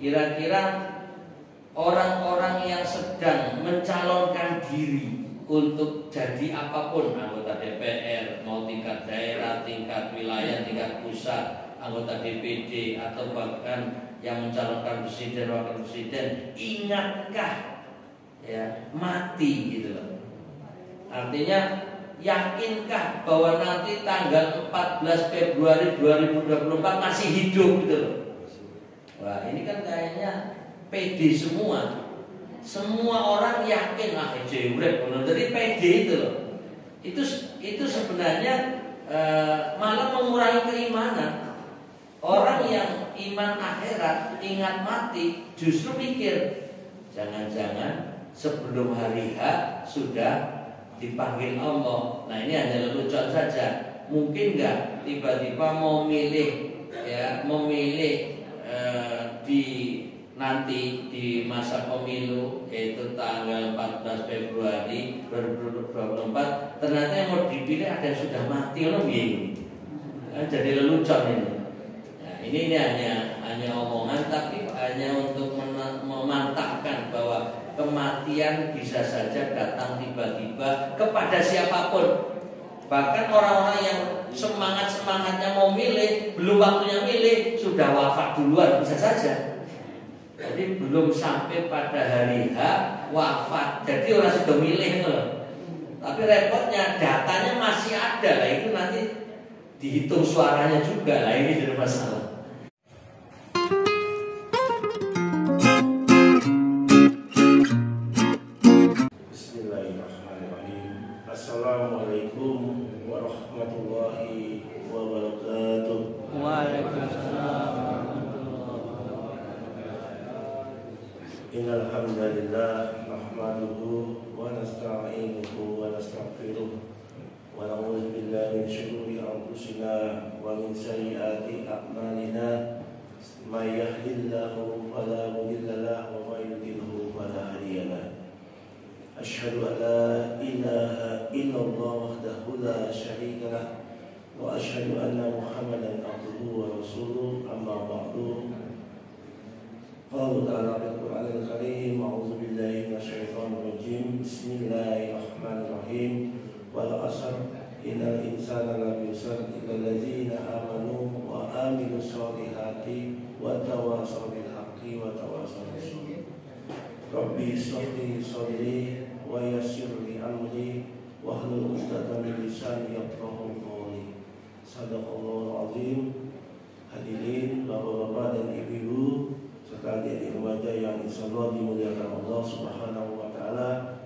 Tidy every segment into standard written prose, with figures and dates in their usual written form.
Kira-kira orang-orang yang sedang mencalonkan diri untuk jadi apapun, anggota DPR, mau tingkat daerah, tingkat wilayah, tingkat pusat, anggota DPD, atau bahkan yang mencalonkan presiden, wakil presiden, ingatkah ya mati gitu loh. Artinya yakinkah bahwa nanti tanggal 14 Februari 2024 masih hidup gitu loh. Wah, ini kan kayaknya PD semua. Semua orang yakin urip ngono. Jadi PD itu loh. Itu sebenarnya malah mengurangi keimanan. Orang yang iman akhirat, ingat mati, justru mikir jangan-jangan sebelum hari H sudah dipanggil Allah. Nah, ini hanya lelucon saja. Mungkin enggak tiba-tiba mau milih di nanti di masa pemilu, yaitu tanggal 14 Februari 2024, ternyata yang mau dipilih ada yang sudah mati loh, jadi lelucon ini. Nah, ini hanya omongan, tapi hanya untuk memantapkan bahwa kematian bisa saja datang tiba-tiba kepada siapapun. Bahkan orang-orang yang semangatnya mau milih, belum waktunya milih, sudah wafat duluan, bisa saja. Jadi belum sampai pada hari H wafat. Jadi orang sudah milih loh. Tapi repotnya datanya masih ada lah, itu nanti dihitung suaranya juga lah, ini jadi masalah. Bismillahirrahmanirrahim. Assalamualaikum warahmatullahi wabarakatuh. Waalaikumsalam. Innal hamdalillah nahmaduhu wa nasta'inuhu wa nastaghfiruh wa na'udzu billahi min shururi anfusina wa min sayyiati a'malina. May yahdihillahu fala mudilla lahu wa may yudlilhu fala hadiya lahu. Asyhadu an la ilaha illallah wahdahu la syarika lah wa asyhadu anna Muhammadan abduhu wa rasuluh, amma ba'du. Qala ta'ala fil Qur'anil Karim, a'udzu billahi minasyaitonir rajim. Bismillahirrahmanirrahim. Wal 'asr innal insana lafi khusr illa allazina amanu wa amilus sholihati wa tawassaw bil haqqi wa tawassaw bis sabr. Rabbi shrah li sadri wa yassir li amri wahlul 'uqdatam min lisani yafqahu qawli. Shadaqallahul azim. Hadirin bapak-bapak dan ibu-ibu serta adik-adik remaja yang insyaallah dimuliakan Allah Subhanahu wa taala.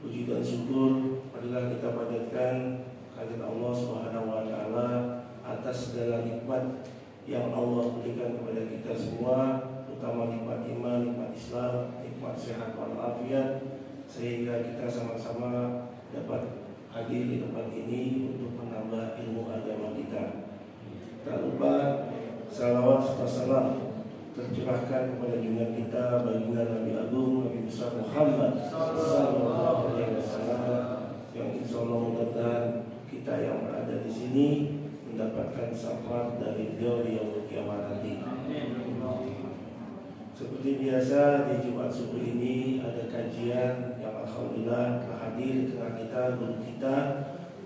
Puji dan syukur marilah kita panjatkan kehadirat Allah Subhanahu wa taala atas segala nikmat yang Allah berikan kepada kita semua, terutama nikmat iman, nikmat Islam, nikmat sehat walafiat, sehingga kita sama-sama dapat hadir di tempat ini untuk menambah ilmu agama kita. Tak lupa salawat serta salam tercurahkan kepada junjungan kita baginda Nabi Agung Nabi besar Muhammad sallallahu alaihi wasallam, yang insyaallah mudah-mudahan kita yang berada di sini mendapatkan syafaat dari beliau di yaumul kiamat nanti. Seperti biasa di Jumat subuh ini ada kajian yang alhamdulillah telah hadir di tengah kita guru kita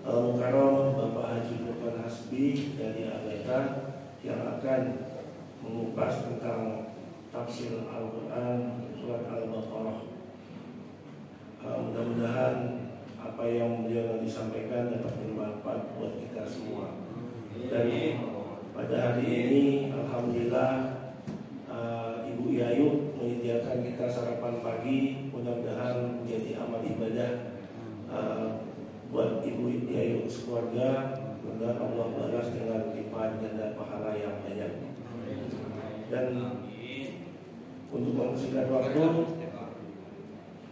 Al-Mukarram Bapak Haji Furqan Hasbi dari Al-Beta, yang akan mengupas tentang tafsir Al-Quran surat Al-Baqarah. Mudah-mudahan apa yang beliau nanti sampaikan dapat bermanfaat buat kita semua. Dan pada hari ini alhamdulillah Ibu Yayu menyediakan kita sarapan pagi, mudah-mudahan menjadi amal ibadah buat Ibu Yayu sekeluarga. Mudah-mudahan Allah balas dengan limpahan ganda pahala yang banyak. Dan untuk mempersingkat waktu,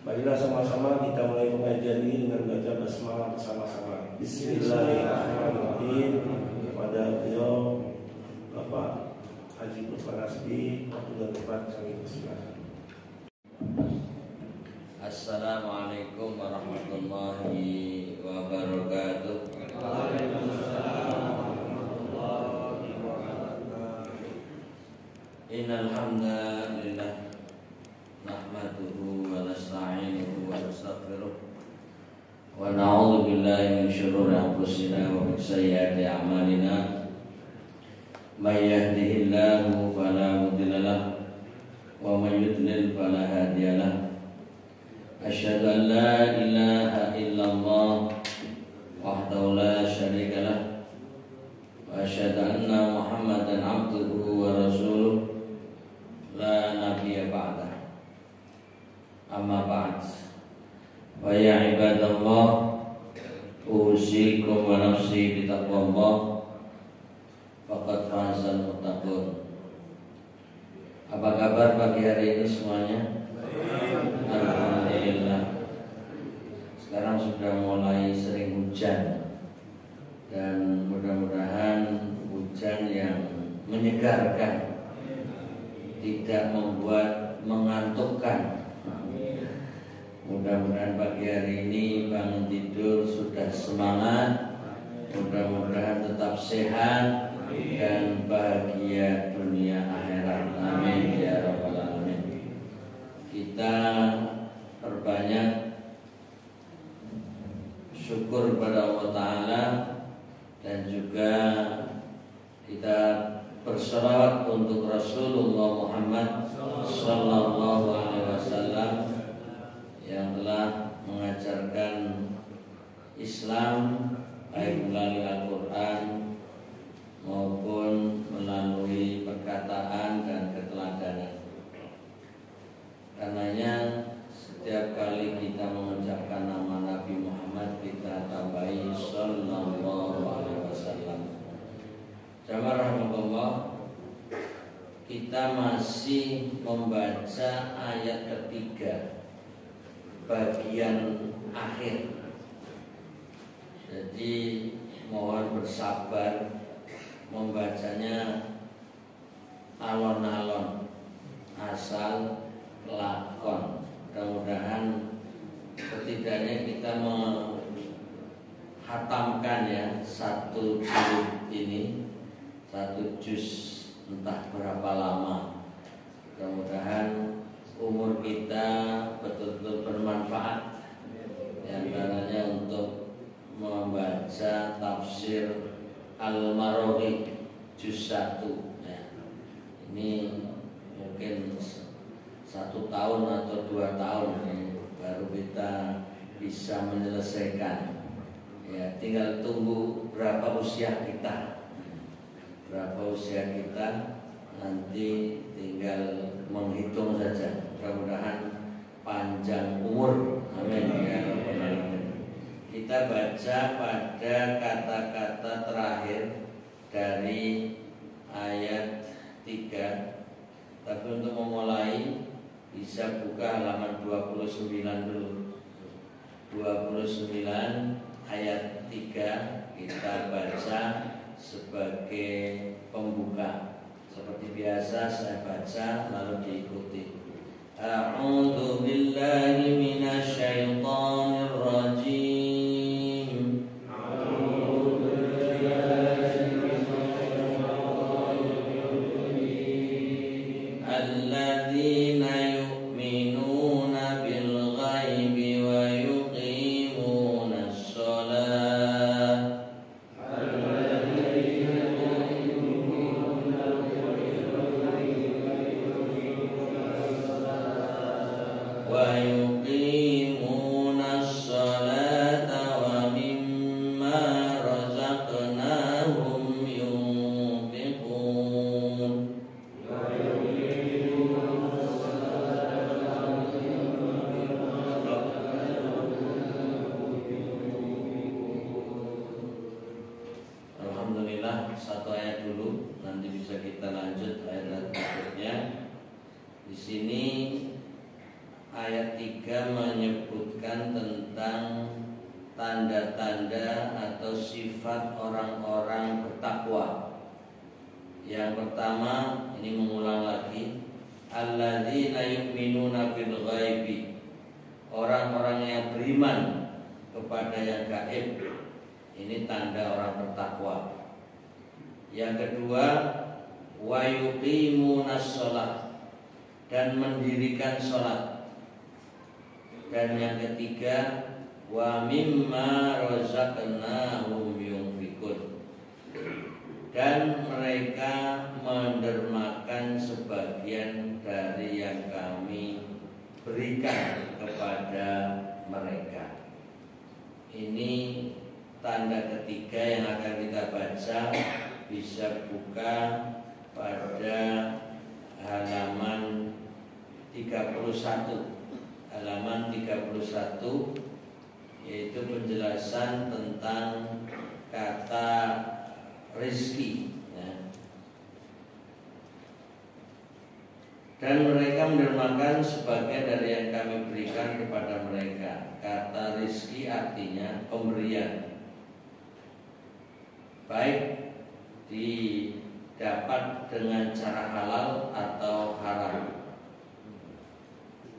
marilah sama-sama kita mulai pengajian ini dengan baca basmalah bersama-sama. Bismillahirrahmanirrahim. Kepada beliau Bapak Haji Furqan Hasbi, waktu dan tempat kami persilakan. Assalamualaikum warahmatullahi wabarakatuh. Innal hamdalillah nahmaduhu wa nasta'inuhu wa nastaghfiruh wa na'udzu billahi min shururi anfusina wa min sayyiati a'malina may yahdihillahu fala mudilla lahu wa may yudlil fala hadiya lahu asyhadu an la ilaha illallah wahdahu la syarika lahu wa asyhadu anna Muhammadan abduhu wa rasuluh la nabiyya ba'dah. Amma ba'd. Wa ya ibadallah, usikum wa nafsi bitaqwallah, faqad fazal muttaqun. Apa kabar pagi hari ini semuanya? Alhamdulillah. Sekarang sudah mulai sering hujan, dan mudah-mudahan hujan yang menyegarkan, tidak membuat mengantukkan. Mudah-mudahan pagi hari ini bangun tidur sudah semangat, mudah-mudahan tetap sehat dan bahagia dunia akhirat. Amin ya rabbal alamin. Kita perbanyak syukur kepada Allah Ta'ala, dan juga kita berselawat untuk Rasulullah Muhammad Sallallahu Alaihi Wasallam yang telah mengajarkan Islam baik melalui Al-Quran maupun melalui perkataan dan keteladanan. Karenanya setiap kali kita mengucapkan nama Nabi Muhammad, kita tambahi Sallallahu Alaihi Wasallam. Jamaah rahmatullah, kita masih membaca ayat ketiga bagian akhir. Jadi mohon bersabar membacanya alon-alon, asal lakon. Mudah-mudahan setidaknya kita menghatamkan ya satu juz ini, satu juz entah berapa lama. Mudah-mudahan umur kita betul-betul bermanfaat, diantaranya untuk membaca tafsir Al-Maraghi juz 1 ya. Ini mungkin 1 tahun atau 2 tahun baru kita bisa menyelesaikan. Ya, tinggal tunggu berapa usia kita. Berapa usia kita, nanti tinggal menghitung saja. Mudah-mudahan panjang umur. Amin ya rabbal alamin. Kita baca pada kata-kata terakhir dari ayat 3. Tapi untuk memulai bisa buka halaman 29 dulu. 29 ayat 3 kita baca sebagai pembuka. Seperti biasa saya baca lalu diikuti. A'udzu billahi minasy syaithanir rajim. Alladzina yu'minuna bil ghaibi wa yuqimunas shalah. Wa yuqimunas sholata wa mimma razaqnahum yunfiqun. Alhamdulillah, satu ayat dulu, nanti bisa kita lanjut ayat berikutnya. Di sini ayat 3 menyebutkan tentang tanda-tanda atau sifat orang-orang bertakwa. Yang pertama, ini mengulang lagi, alladzina yu'minuna bil ghaibi, orang-orang yang beriman kepada yang gaib. Ini tanda orang bertakwa. Yang kedua, wa yuqimunas shalah, dan mendirikan sholat. Dan yang ketiga, wa mimma razaqnahum yunfikun, dan mereka mendermakan sebagian dari yang kami berikan kepada mereka. Ini tanda ketiga yang akan kita baca. Bisa buka pada halaman 31, yaitu penjelasan tentang kata rizki, ya. Dan mereka mendermakan sebagian dari yang kami berikan kepada mereka. Kata rizki artinya pemberian, baik didapat dengan cara halal atau haram.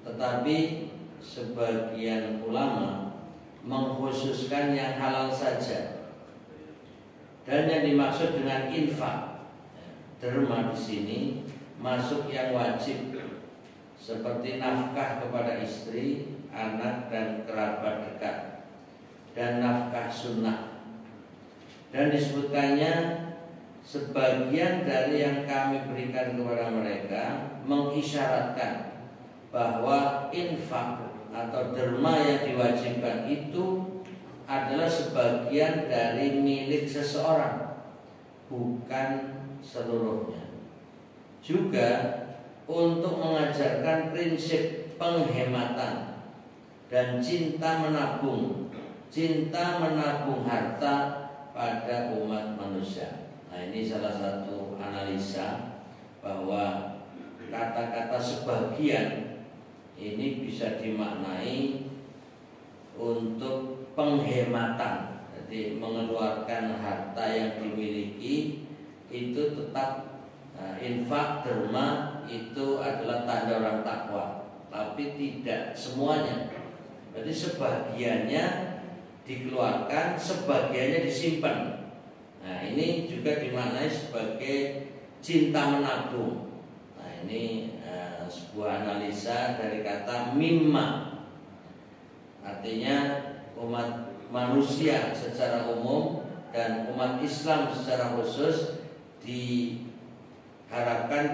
Tetapi sebagian ulama mengkhususkan yang halal saja. Dan yang dimaksud dengan infak, derma di sini masuk yang wajib, seperti nafkah kepada istri, anak dan kerabat dekat, dan nafkah sunnah. Dan disebutkannya sebagian dari yang kami berikan kepada mereka mengisyaratkan bahwa infak atau derma yang diwajibkan itu adalah sebagian dari milik seseorang, bukan seluruhnya. Juga untuk mengajarkan prinsip penghematan dan cinta menabung harta pada umat manusia. Nah, ini salah satu analisa bahwa kata-kata sebagian ini bisa dimaknai untuk penghematan. Jadi mengeluarkan harta yang dimiliki itu tetap infak, derma itu adalah tanda orang takwa, tapi tidak semuanya. Jadi sebagiannya dikeluarkan, sebagiannya disimpan. Nah, ini juga dimaknai sebagai cinta menabung. Nah, ini sebuah analisa dari kata mimma, artinya umat manusia secara umum dan umat Islam secara khusus diharapkan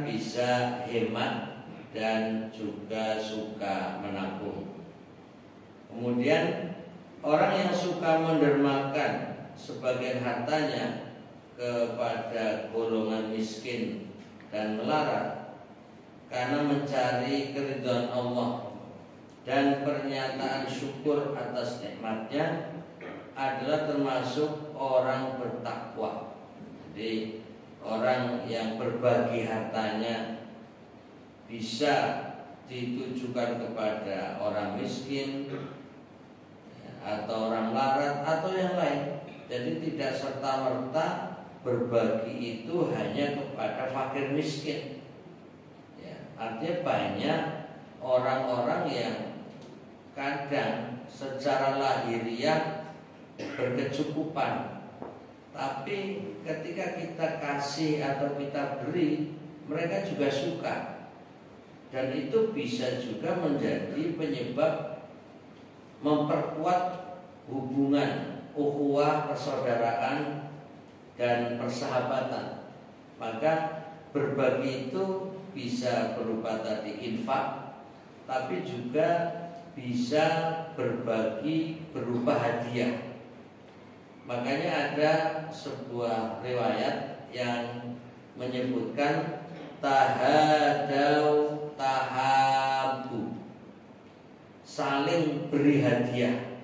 bisa hemat dan juga suka menabung. Kemudian orang yang suka mendermakan sebagian hartanya kepada golongan miskin dan melarat karena mencari keridhaan Allah dan pernyataan syukur atas nikmatnya adalah termasuk orang bertakwa. Jadi orang yang berbagi hartanya bisa ditujukan kepada orang miskin atau orang larat atau yang lain. Jadi tidak serta-merta berbagi itu hanya kepada fakir miskin. Ya, artinya banyak orang-orang yang kadang secara lahiriah berkecukupan, tapi ketika kita kasih atau kita beri, mereka juga suka. Dan itu bisa juga menjadi penyebab memperkuat hubungan ukhuwah, persaudaraan dan persahabatan. Maka berbagi itu bisa berupa tadi infak, tapi juga bisa berbagi berupa hadiah. Makanya ada sebuah riwayat yang menyebutkan tahadau tahabu, saling beri hadiah,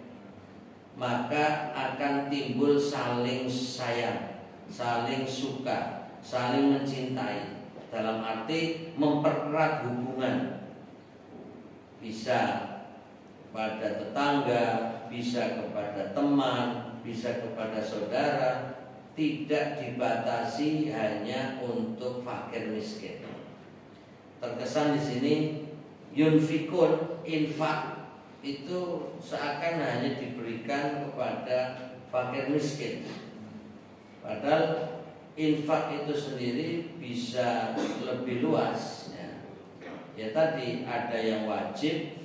maka akan timbul saling sayang, saling suka, saling mencintai. Dalam arti mempererat hubungan, bisa kepada tetangga, bisa kepada teman, bisa kepada saudara, tidak dibatasi hanya untuk fakir miskin. Terkesan di sini yunfikun, infak itu seakan hanya diberikan kepada fakir miskin. Padahal infak itu sendiri bisa lebih luas ya. Ya tadi ada yang wajib,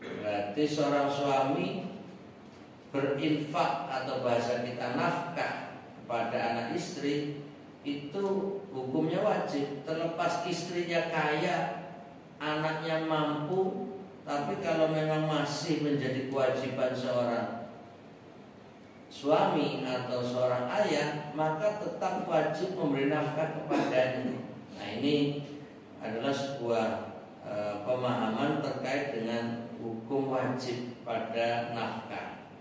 berarti seorang suami berinfak atau bahasa kita nafkah kepada anak istri itu hukumnya wajib, terlepas istrinya kaya, anaknya mampu. Tapi kalau memang masih menjadi kewajiban seorang suami atau seorang ayah, maka tetap wajib memberi nafkah kepadanya. Nah, ini adalah sebuah pemahaman terkait dengan hukum wajib pada nafkah.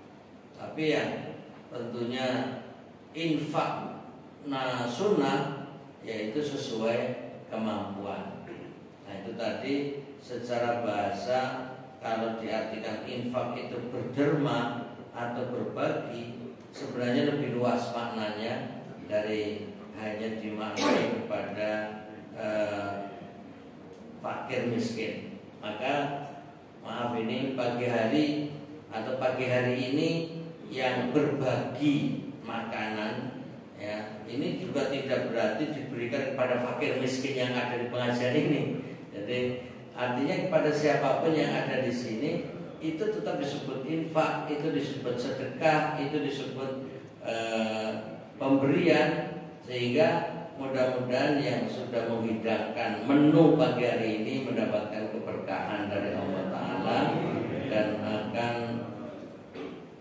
Tapi yang tentunya infak sunnah yaitu sesuai kemampuan. Nah, itu tadi secara bahasa kalau diartikan infak itu berderma atau berbagi, sebenarnya lebih luas maknanya dari hanya dimaknai kepada fakir miskin. Maka maaf, ini pagi hari atau pagi hari ini yang berbagi makanan ya, ini juga tidak berarti diberikan kepada fakir miskin yang ada di pengajian ini. Jadi artinya kepada siapapun yang ada di sini itu tetap disebut infak, itu disebut sedekah, itu disebut pemberian. Sehingga mudah-mudahan yang sudah menghidangkan menu pagi hari ini mendapatkan keberkahan dari Allah Ta'ala dan akan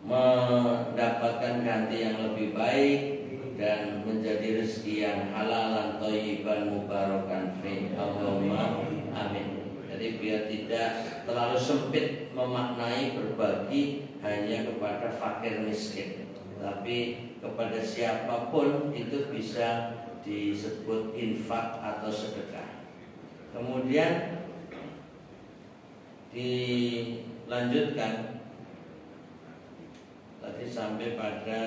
mendapatkan ganti yang lebih baik dan menjadi rezeki yang halalan thayyiban mubarakan fi. Allahumma amin. Jadi biar tidak terlalu sempit memaknai berbagi hanya kepada fakir miskin, tapi kepada siapapun itu bisa disebut infak atau sedekah. Kemudian dilanjutkan tadi sampai pada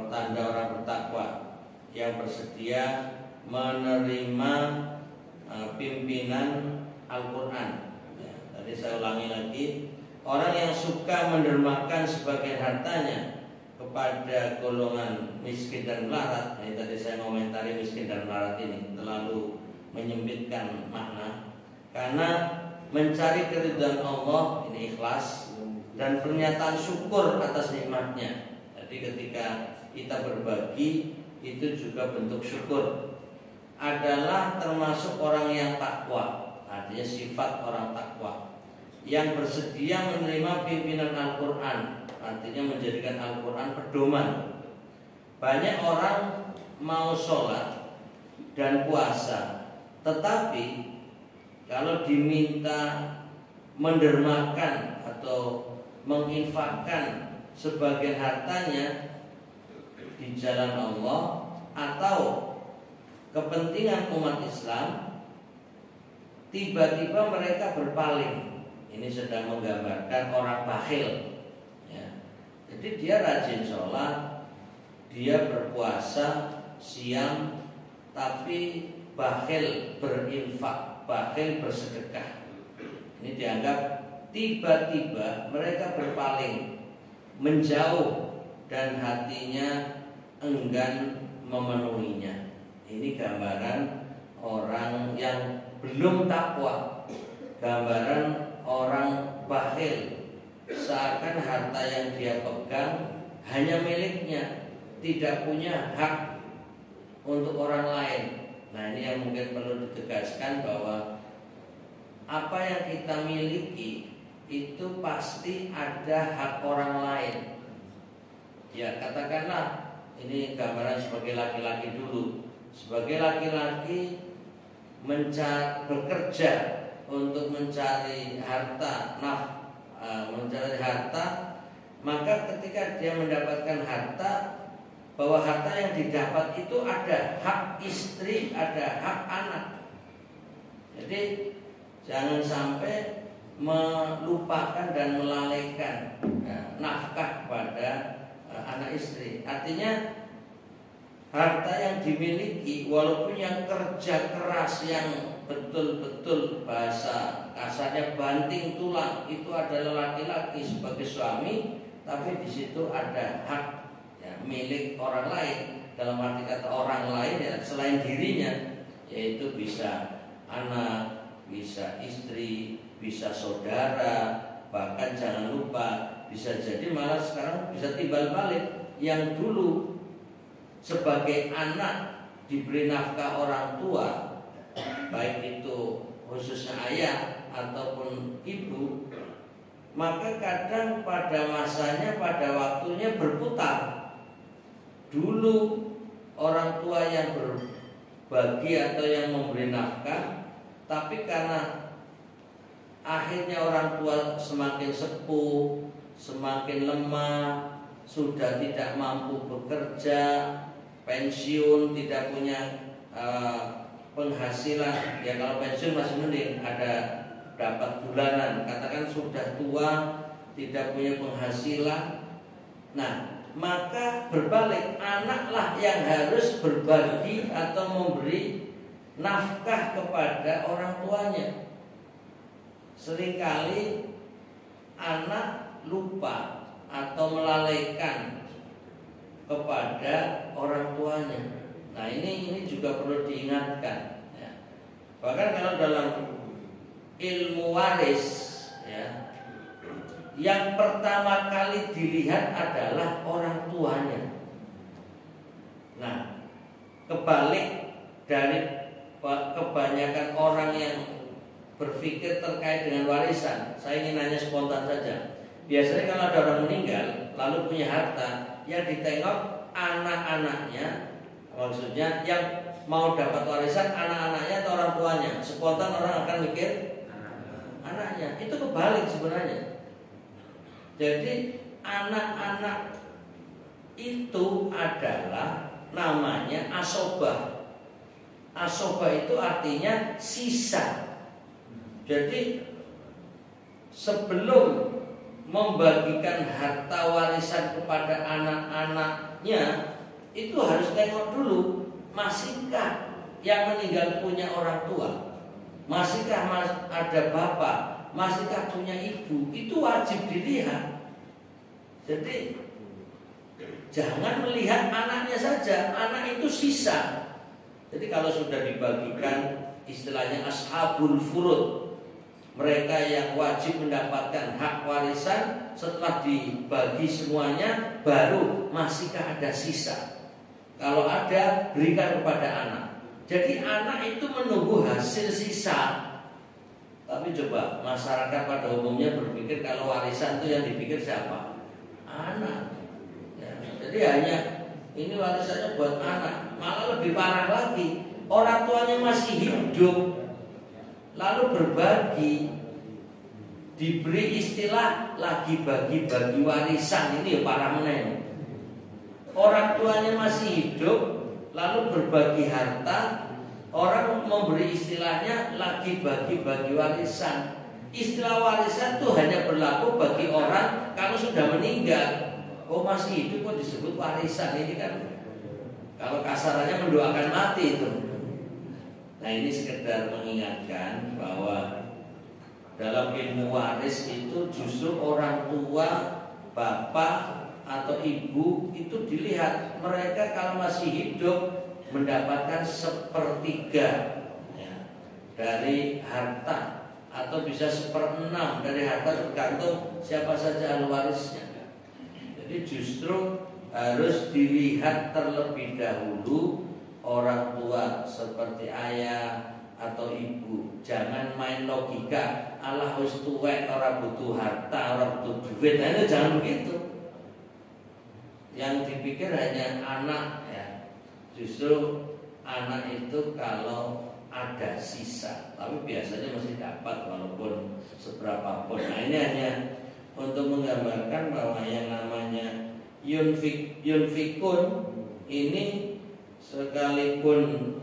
tanda orang bertakwa yang bersedia menerima pimpinan Al-Quran ya, tadi saya ulangi lagi, orang yang suka mendermakan sebagian hartanya kepada golongan miskin dan melarat. Ini tadi saya komentari miskin dan melarat ini terlalu menyempitkan makna, karena mencari keridhaan Allah ini ikhlas dan pernyataan syukur atas nikmatnya. Jadi ketika kita berbagi itu juga bentuk syukur, adalah termasuk orang yang takwa. Artinya sifat orang takwa yang bersedia menerima pimpinan Al-Quran, artinya menjadikan Al-Quran pedoman. Banyak orang mau sholat dan puasa, tetapi kalau diminta mendermakan atau menginfakkan sebagian hartanya di jalan Allah atau kepentingan umat Islam, tiba-tiba mereka berpaling. Ini sedang menggambarkan orang bakhil ya. Jadi dia rajin sholat, dia berpuasa siang, tapi bakhil berinfak, bakhil bersedekah. Ini dianggap tiba-tiba mereka berpaling, menjauh, dan hatinya enggan memenuhinya. Ini gambaran orang yang belum takwa, gambaran orang bakhil, seakan harta yang dia pegang hanya miliknya, tidak punya hak untuk orang lain. Nah, ini yang mungkin perlu ditegaskan bahwa apa yang kita miliki itu pasti ada hak orang lain. Ya, katakanlah ini gambaran sebagai laki-laki dulu. Sebagai laki-laki bekerja untuk mencari harta, mencari harta, maka ketika dia mendapatkan harta, bahwa harta yang didapat itu ada hak istri, ada hak anak. Jadi jangan sampai melupakan dan melalaikan nafkah pada anak istri. Artinya harta yang dimiliki, walaupun yang kerja keras, yang betul-betul bahasa kasarnya banting tulang, itu adalah laki-laki sebagai suami, tapi di situ ada hak ya, milik orang lain. dalam arti kata orang lain ya selain dirinya, yaitu bisa anak, bisa istri, bisa saudara, bahkan jangan lupa bisa jadi malah sekarang bisa timbal balik, yang dulu sebagai anak diberi nafkah orang tua, baik itu khususnya ayah ataupun ibu, maka kadang pada masanya, pada waktunya berputar. Dulu orang tua yang berbagi atau yang memberi nafkah, tapi karena akhirnya orang tua semakin sepuh, semakin lemah, sudah tidak mampu bekerja, pensiun, tidak punya penghasilan. Ya kalau pensiun masih mending ada dapat bulanan, katakan sudah tua, tidak punya penghasilan. Nah, maka berbalik, anaklah yang harus berbagi atau memberi nafkah kepada orang tuanya. Seringkali anak lupa atau melalaikan kepada orang tuanya. Nah, ini juga perlu diingatkan ya. Bahkan kalau dalam ilmu waris ya, yang pertama kali dilihat adalah orang tuanya. Nah, kebalik dari kebanyakan orang yang berpikir terkait dengan warisan, saya ingin nanya spontan saja. Biasanya kalau ada orang meninggal lalu punya harta, yang ditengok anak-anaknya, maksudnya yang mau dapat warisan anak-anaknya atau orang tuanya. Spontan orang akan mikir anaknya. Itu kebalik sebenarnya. Jadi anak-anak itu adalah namanya asobah. Asobah itu artinya sisa. Jadi sebelum membagikan harta warisan kepada anak-anaknya, itu harus tengok dulu, masihkah yang meninggal punya orang tua, masihkah ada bapak, masihkah punya ibu. Itu wajib dilihat. Jadi jangan melihat anaknya saja, anak itu sisa. Jadi kalau sudah dibagikan, istilahnya ashabul furud, mereka yang wajib mendapatkan hak warisan, setelah dibagi semuanya, baru masihkah ada sisa. Kalau ada, berikan kepada anak. Jadi anak itu menunggu hasil sisa. Tapi coba masyarakat pada umumnya berpikir kalau warisan itu yang dipikir siapa? Anak ya, jadi hanya ini warisannya buat anak. Malah lebih parah lagi, orang tuanya masih hidup lalu berbagi, diberi istilah lagi bagi-bagi warisan. Ini ya parah meneng. Orang tuanya masih hidup lalu berbagi harta, orang memberi istilahnya lagi bagi-bagi warisan. Istilah warisan itu hanya berlaku bagi orang kalau sudah meninggal. Oh masih hidup kok disebut warisan. Ini kan kalau kasarannya mendoakan mati itu. Nah ini sekedar mengingatkan bahwa dalam ilmu waris itu justru orang tua, bapak atau ibu itu dilihat, mereka kalau masih hidup mendapatkan 1/3 ya, dari harta, atau bisa 1/6 dari harta, tergantung siapa saja ahli warisnya. Jadi justru harus dilihat terlebih dahulu orang tua seperti ayah atau ibu. Jangan main logika, Allah wis tuwek ora butuh harta, ora butuh duit. Nah, itu jangan begitu. Yang dipikir hanya anak ya. Justru anak itu kalau ada sisa, tapi biasanya masih dapat walaupun seberapa pun. Nah ini hanya untuk menggambarkan bahwa yang namanya yunfikun ini sekalipun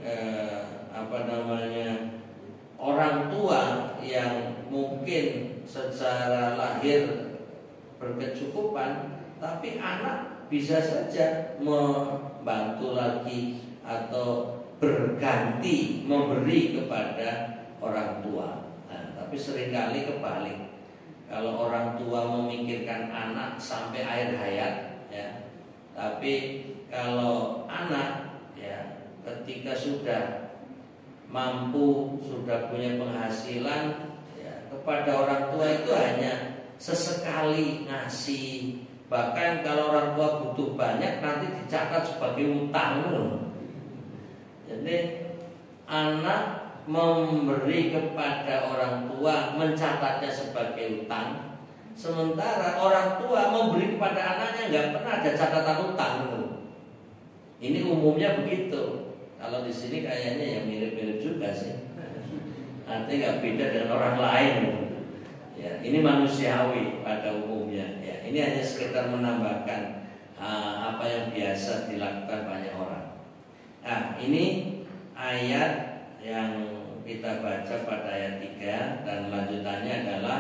orang tua yang mungkin secara lahir berkecukupan, tapi anak bisa saja membantu lagi atau berganti memberi kepada orang tua. Nah, tapi seringkali kebalik. Kalau orang tua memikirkan anak sampai akhir hayat, ya, tapi kalau anak ya ketika sudah mampu, sudah punya penghasilan ya, kepada orang tua itu hanya sesekali ngasih. Bahkan kalau orang tua butuh banyak nanti dicatat sebagai utang loh. Jadi anak memberi kepada orang tua mencatatnya sebagai utang, sementara orang tua memberi kepada anaknya nggak pernah ada catatan utang loh. Ini umumnya begitu. Kalau di sini kayaknya yang mirip-mirip juga sih. Artinya nggak beda dengan orang lain. Ya, ini manusiawi pada umumnya. Ya, ini hanya sekedar menambahkan apa yang biasa dilakukan banyak orang. Nah, ini ayat yang kita baca pada ayat 3 dan lanjutannya adalah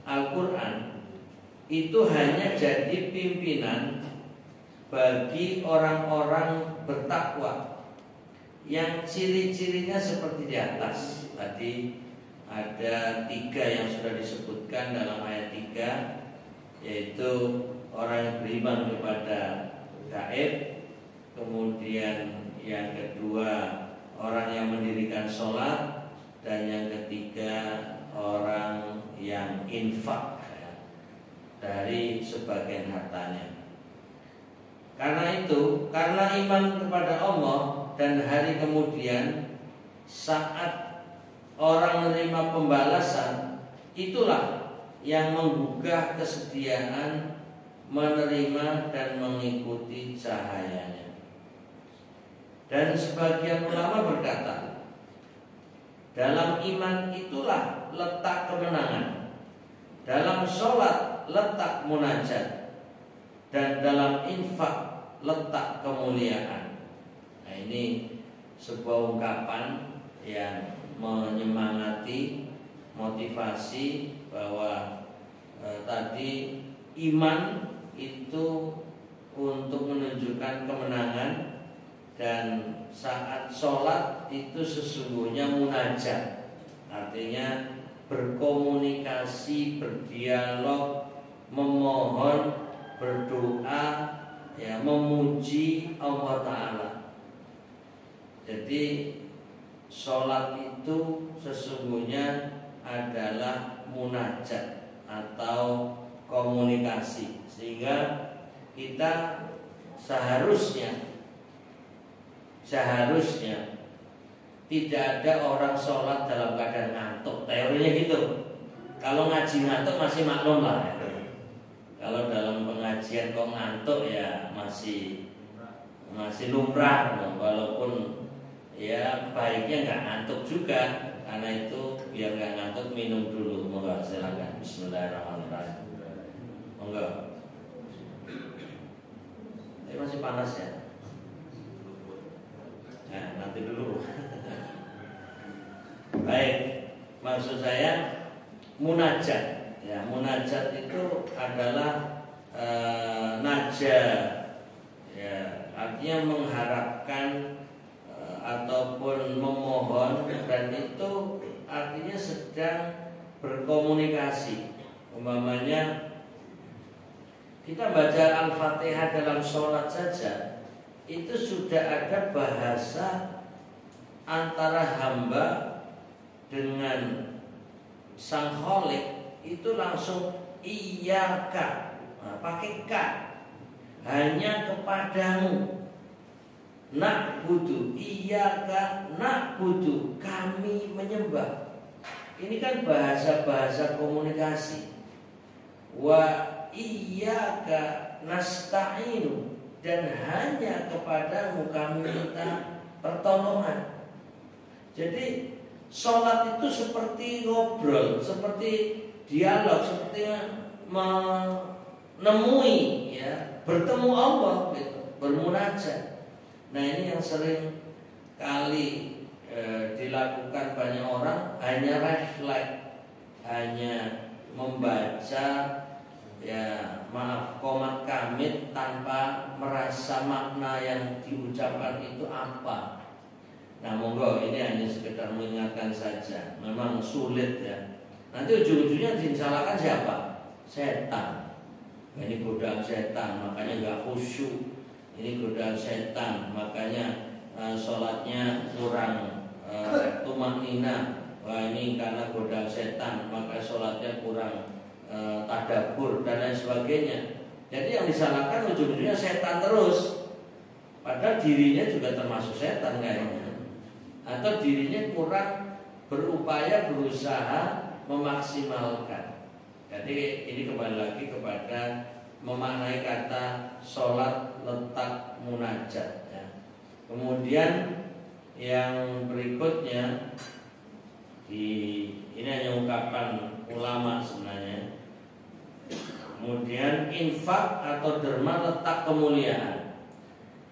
Al-Quran itu hanya jadi pimpinan bagi orang-orang bertakwa yang ciri-cirinya seperti di atas. Tadi ada 3 yang sudah disebutkan dalam ayat 3, yaitu orang yang beriman kepada gaib, kemudian yang kedua orang yang mendirikan sholat, dan yang ketiga orang yang infak ya, dari sebagian hartanya. Karena itu, karena iman kepada Allah dan hari kemudian, saat orang menerima pembalasan, itulah yang menggugah kesediaan menerima dan mengikuti cahayanya. Dan sebagian ulama berkata, dalam iman itulah letak kemenangan, dalam sholat letak munajat, dan dalam infak letak kemuliaan. Nah, ini sebuah ungkapan yang menyemangati, motivasi bahwa tadi iman itu untuk menunjukkan kemenangan, dan saat sholat itu sesungguhnya munajat, artinya berkomunikasi, berdialog, memohon, berdoa, ya, memuji Allah Ta'ala. Jadi sholat itu sesungguhnya adalah munajat atau komunikasi, sehingga kita seharusnya tidak ada orang sholat dalam keadaan ngantuk. Teorinya gitu. Kalau ngaji ngantuk masih maklum lah ya. Kalau dalam pengajian kok ngantuk ya masih lumrah, walaupun ya baiknya nggak ngantuk juga. Karena itu biar nggak ngantuk minum dulu. Monggo silakan. Bismillahirrahmanirrahim. Monggo. Ini masih panas ya. Nah, nanti dulu. Baik, maksud saya munajat. Ya, munajat itu adalah naja, ya, artinya mengharapkan ataupun memohon, dan itu artinya sedang berkomunikasi. Umpamanya kita baca Al-Fatihah dalam sholat saja, itu sudah ada bahasa antara hamba dengan Sang Khalik, itu langsung iyyaka, pakai K, hanya kepadamu, na'budu, iyyaka na'budu, kami menyembah. Ini kan bahasa-bahasa komunikasi. Wa iyyaka nasta'inu, dan hanya kepadamu kami minta pertolongan. Jadi sholat itu seperti ngobrol, seperti dialog, seperti menemui, ya, bertemu Allah, gitu, bermunajat. Nah, ini yang sering kali dilakukan banyak orang, hanya refleks, hanya membaca, ya, maaf, komat kamit tanpa merasa makna yang diucapkan itu apa. Nah, monggo, ini hanya sekedar mengingatkan saja. Memang sulit ya. Nanti ujung-ujungnya disalahkan siapa? Setan. Ini godaan setan, makanya nggak khusyuk. ini godaan setan, makanya sholatnya kurang tumanina. Wah, ini karena godaan setan, maka sholatnya kurang tadabbur dan lain sebagainya. Jadi yang disalahkan ujung-ujungnya setan terus, padahal dirinya juga termasuk setan kayaknya, atau dirinya kurang berupaya berusaha memaksimalkan. Jadi ini kembali lagi kepada memaknai kata sholat letak munajat ya. Kemudian yang berikutnya ini hanya ungkapan ulama sebenarnya. Kemudian infak atau derma letak kemuliaan.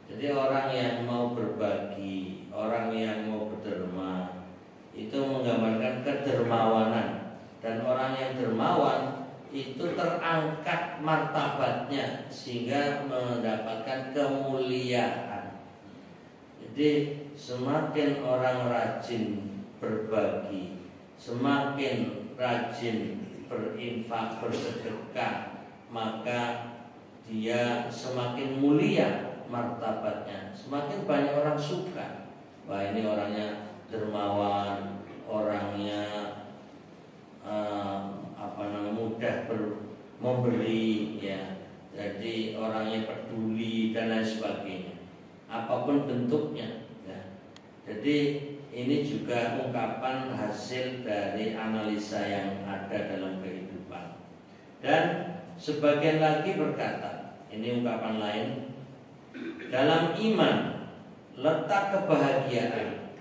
Jadi orang yang mau berbagi, orang yang mau berderma itu menggambarkan kedermawanan, dan orang yang dermawan itu terangkat martabatnya sehingga mendapatkan kemuliaan. Jadi semakin orang rajin berbagi, semakin rajin berinfak, bersedekah, maka dia semakin mulia martabatnya, semakin banyak orang suka. Wah, ini orangnya dermawan, orangnya mudah memberi ya. Jadi orangnya peduli dan lain sebagainya, apapun bentuknya ya. Jadi ini juga ungkapan hasil dari analisa yang ada dalam kehidupan. Dan sebagian lagi berkata, ini ungkapan lain, dalam iman letak kebahagiaan,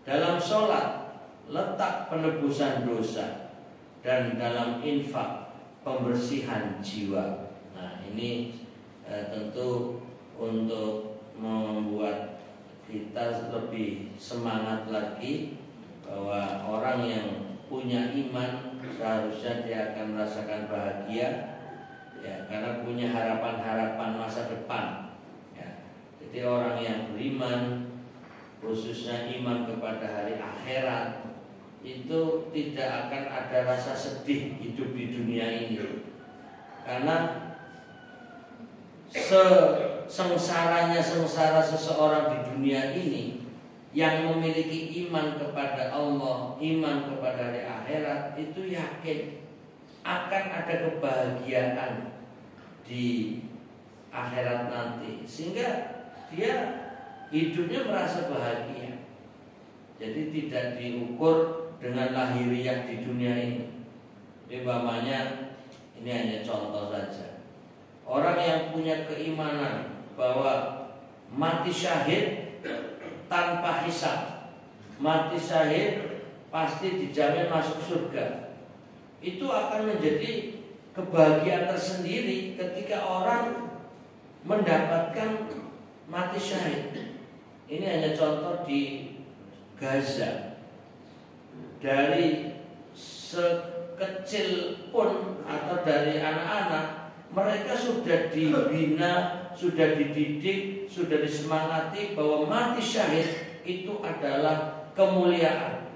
dalam sholat letak penebusan dosa, dan dalam infak pembersihan jiwa. Nah, ini tentu untuk membuat kita lebih semangat lagi bahwa orang yang punya iman seharusnya dia akan merasakan bahagia ya, karena punya harapan-harapan masa depan ya. Jadi orang yang beriman, khususnya iman kepada hari akhirat, itu tidak akan ada rasa sedih hidup di dunia ini, karena sengsaranya sengsara seseorang di dunia ini yang memiliki iman kepada Allah, iman kepada hari akhirat, itu yakin akan ada kebahagiaan di akhirat nanti, sehingga dia hidupnya merasa bahagia. Jadi tidak diukur dengan lahiriah di dunia ini. Umpamanya, ini hanya contoh saja. Orang yang punya keimanan bahwa mati syahid tanpa hisab, mati syahid pasti dijamin masuk surga, itu akan menjadi kebahagiaan tersendiri ketika orang mendapatkan mati syahid. Ini hanya contoh di Gaza. Dari sekecil pun atau dari anak-anak, mereka sudah dibina, sudah dididik, sudah disemangati bahwa mati syahid itu adalah kemuliaan,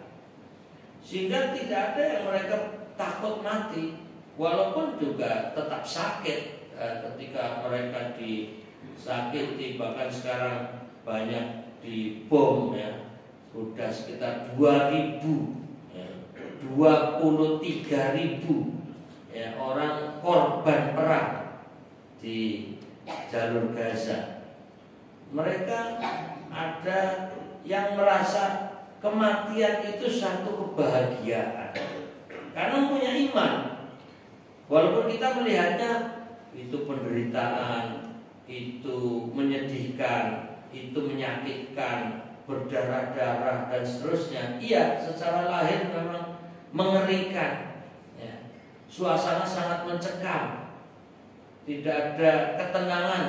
sehingga tidak ada yang mereka takut mati, walaupun juga tetap sakit ketika mereka disakiti. Bahkan sekarang banyak dibom ya, sudah sekitar 2.000 23.000 ya, orang korban perang di jalur Gaza. Mereka ada yang merasa kematian itu satu kebahagiaan karena punya iman. Walaupun kita melihatnya itu penderitaan, itu menyedihkan, itu menyakitkan, berdarah-darah dan seterusnya. Iya, secara lahir memang mengerikan ya. Suasana sangat mencekam, tidak ada ketenangan.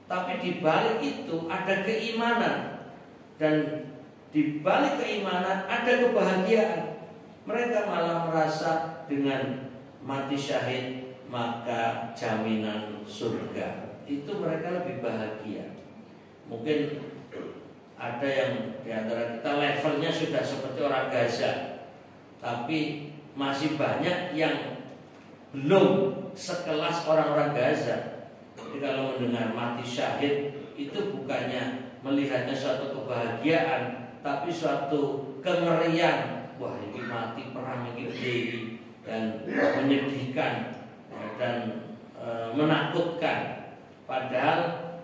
Tapi di balik itu ada keimanan, dan di balik keimanan ada kebahagiaan. Mereka malah merasa dengan mati syahid maka jaminan surga. Itu mereka lebih bahagia. Mungkin ada yang di antara kita levelnya sudah seperti orang Gaza, tapi masih banyak yang belum sekelas orang-orang Gaza. Jadi kalau mendengar mati syahid itu bukannya melihatnya suatu kebahagiaan, tapi suatu kengerian. Wah, ini mati perang ini dan menyedihkan dan menakutkan. Padahal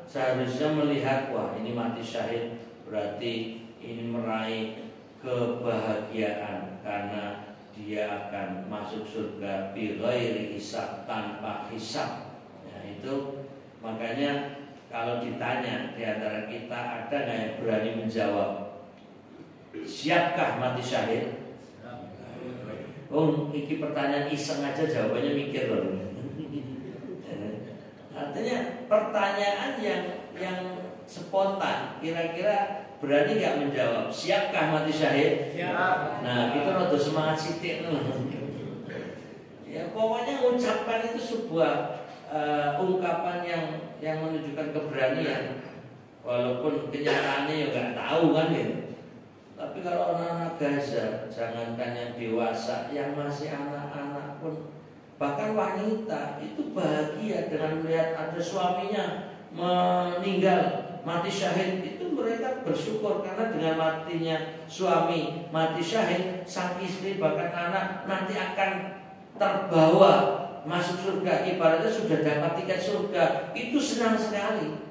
seharusnya melihat, wah ini mati syahid berarti ini meraih kebahagiaan karena dia akan masuk surga bi ghairi hisab, tanpa hisab. Ya, itu makanya kalau ditanya di antara kita ada nggak yang berani menjawab, siapkah mati syahid? Oh, ini pertanyaan iseng aja jawabannya mikir loh. Artinya pertanyaan yang spontan, kira-kira berani nggak menjawab, siapkah mati syahid? Siap. Nah, itu rada semangat sithik loh. Ya, pokoknya ucapan itu sebuah ungkapan yang menunjukkan keberanian, walaupun kenyataannya ya nggak tahu kan gitu. Tapi kalau anak-anak Gaza, jangankan yang dewasa, yang masih anak-anak pun, bahkan wanita itu bahagia dengan melihat ada suaminya meninggal mati syahid. Itu mereka bersyukur karena dengan matinya suami mati syahid, sang istri bahkan anak nanti akan terbawa masuk surga, ibaratnya sudah dapat tiket surga. Itu senang sekali.